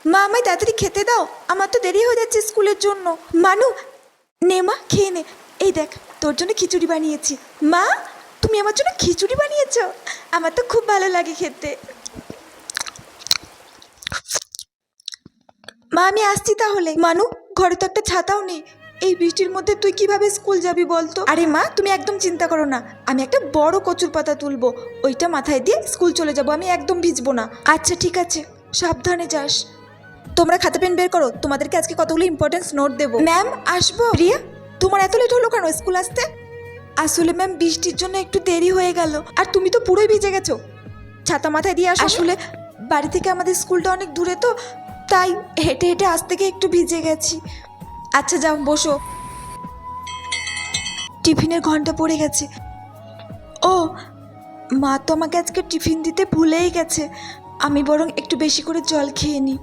মা আমায় তাড়াতাড়ি খেতে দাও, আমার তো দেরি হয়ে যাচ্ছে স্কুলের জন্য। মানু, নে মা খেয়ে নে, এই দেখ তোর জন্য খিচুড়ি বানিয়েছি। মা, তুমি আমার জন্য খিচুড়ি বানিয়েছো? আমার তো খুব ভালো লাগে খেতে। মা আমি আসছি তাহলে। মানু, ঘরে তো একটা ছাতাও নেই, এই বৃষ্টির মধ্যে তুই কিভাবে স্কুল যাবি বলতো? আরে মা তুমি একদম চিন্তা করো না, আমি একটা বড় কচুর পাতা তুলবো, ওইটা মাথায় দিয়ে স্কুল চলে যাব, আমি একদম ভিজবো না। আচ্ছা ঠিক আছে, সাবধানে যাস। তোমরা খাতা পেন বের করো, তোমাদেরকে আজকে কতগুলো ইম্পর্টেন্স নোট দেবো। ম্যাম আসবো। প্রিয়া, তোমার এত লেট হলো কেন স্কুল আসতে? আসলে ম্যাম বৃষ্টির জন্য একটু দেরি হয়ে গেল, আর তুমি তো পুরোই ভিজে গেছো। ছাতা মাথায় দিয়ে আসো। আসলে বাড়ি থেকে আমাদের স্কুলটা অনেক দূরে তো, তাই হেঁটে হেঁটে আসতে গিয়ে একটু ভিজে গেছি। আচ্ছা যাও বসো। টিফিনের ঘন্টা পড়ে গেছে। ও, মা তো আমাকে আজকে টিফিন দিতে ভুলেই গেছে, আমি বরং একটু বেশি করে জল খেয়ে নিই।